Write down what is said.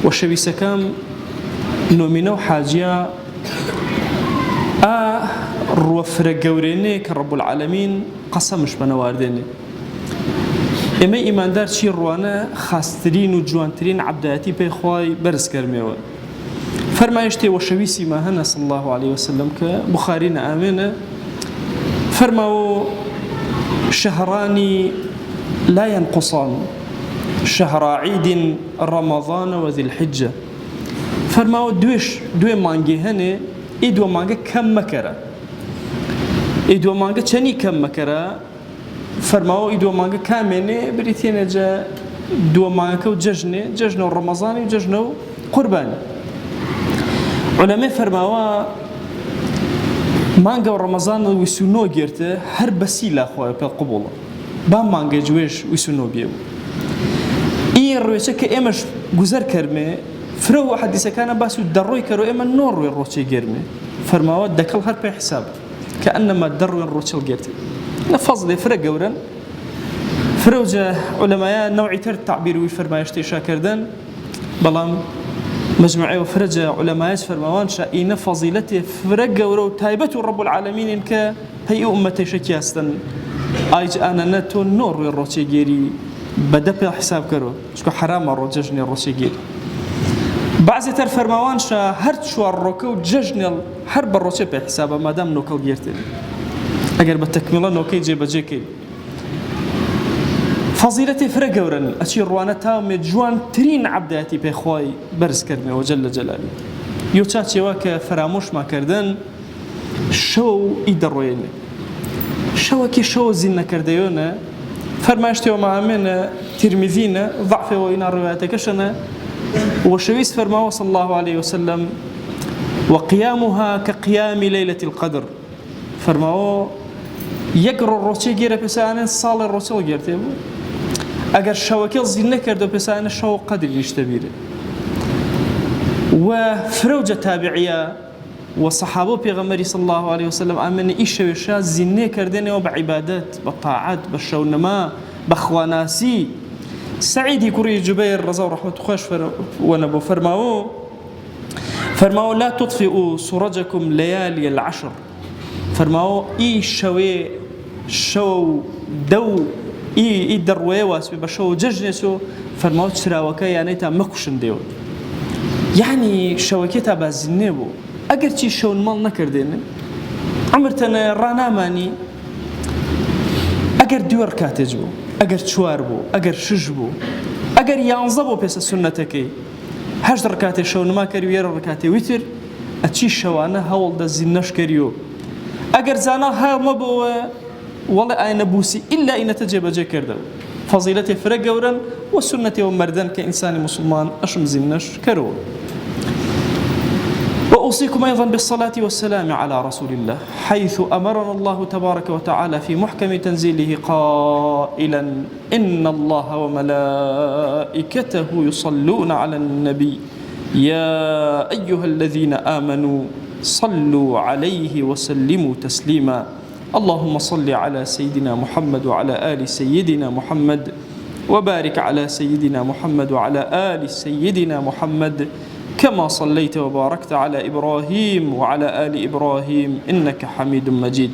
وشەویستەکەم نۆمینە و حاجیە ڕوەفرە گەورێنێ کە ڕەب العالەمین قەسەمش بەنەواردێنێ. ئێمە ئیماندار چی ڕوانە خاسترین و جوانترین عەبدایەتی پێی خوای بەرزکەرمێوە. فەرمایشتێ وەشەویستی ما هەنە صلی الله عليه وسلم کە بوخاری نەئامێنە فەرماوە شهرانی لا ينقصان شهر عيد رمضان وذي الحجة فەرماوە دوێ مانگی هەنێ ئی دووە مانگە کەم مەکەرە. ئی دووە مانگە چەنی کەم مەکەرە فەرماوە ئی دووە مانگە کامێنێ بریتێنە جە دووە مانگەکە و جەژنە و ڕەمەزانی و جەژنە و قوربانی. عولەمای فەرماوە مانگە و ڕەمەزان ویسونۆ گێرتە هەر بەسی لاخوایە پێ قبوڵە با مانگە جوێش ویسونۆ بێوە. ئی ڕوێچە کە ئێمەش گوزەر کەرمێ فرە و حەدیسەکانە باس و دەڕۆی کەرەوە ئێمە نۆ ڕوێ ڕۆچێ گێرمێ فەرماوە دەکەڵ هەر پێ حساب کە ئەنەما دەڕوێن ڕۆچەڵ گێرتێ لە فەزڵێ فرە گەورن فرەوجە عولەمایە نەوعی تر تعبیر وی فەرمایشتەی شاکردن بەڵام مجموعة وفرجة علماء فرموان شائين فضيلته فرق ورو تايبة رب العالمين ك هي أمتي شكياستن أيج أنا نتو نور الروشي جيري بدأ حساب كرو شكو حرام الرججني الروشي جيري بعض تر فرموان شا هرت شو الركو ججني حرب الروشي بحسابه ما دام نوكل جيرتين أجر بالتكملة نوكي جيب جيكي فضيلتي فرق ورن أشي روانتها مجوان ترين عبداتي بخواي برز كرمي وجل جلاله يوتشاتي واك فراموش ما كردن شو يدروين شو كي شو زين كرديونا فرماشتي وما عمنا ترمذينا ضعف وإن رواياتك شنا وشويس فرماه صلى الله عليه وسلم وقيامها كقيام ليلة القدر فرماه يقرأ الروتشي جيرة بسانة صال الروتشي جيرتي اگر شوكيل زين نكردو بسانة شو قدر يشتبيره وفروجة تابعية وصحابه بيغمري صلى الله عليه وسلم آمن إيش وشا زين نكردين وبعبادات بالطاعات بالشونما بخواناسي سعيد كوري جبير رضا ورحمة خوش ونبو فرماو لا تطفئوا سرجكم ليالي العشر فرماو إيش شو دو ئی دەڕوێ واسبێ بە شەو جەژنێسۆ فەرماوە چراوەکە یانەی تا مەکوشن دێوە یعنی شەوەکێ تا بازینێ بوو ئەگەر چی شەون ماڵ نەکردێنن عمرتەنە ڕانامانی ئەگەر دوێ ڕکاتێج بوو ئەگەر چوار بوو ئەگەر شش بوو ئەگەر یانزە بۆ پێسە سونەتەکەی هەشت ڕکاتێ شەونما کەری وێرە ڕکاتێ ویتر ئەچی شەوانە هەوڵدە زینەش کەریۆ ئەگەر زانا هەڵمە بۆوە والله أنا بوسي إلا إن تجيب كردو فضيلته فرق ورن والسنة ومردن كإنسان مسلمان أشم زنش كرو وأوصيكم أيضا بالصلاة والسلام على رسول الله حيث أمرنا الله تبارك وتعالى في محكم تنزيله قائلا إن الله وملائكته يصلون على النبي يا أيها الذين آمنوا صلوا عليه وسلموا تسليما اللهم صل على سيدنا محمد وعلى آل سيدنا محمد وبارك على سيدنا محمد وعلى آل سيدنا محمد كما صليت وباركت على إبراهيم وعلى آل إبراهيم إنك حميد مجيد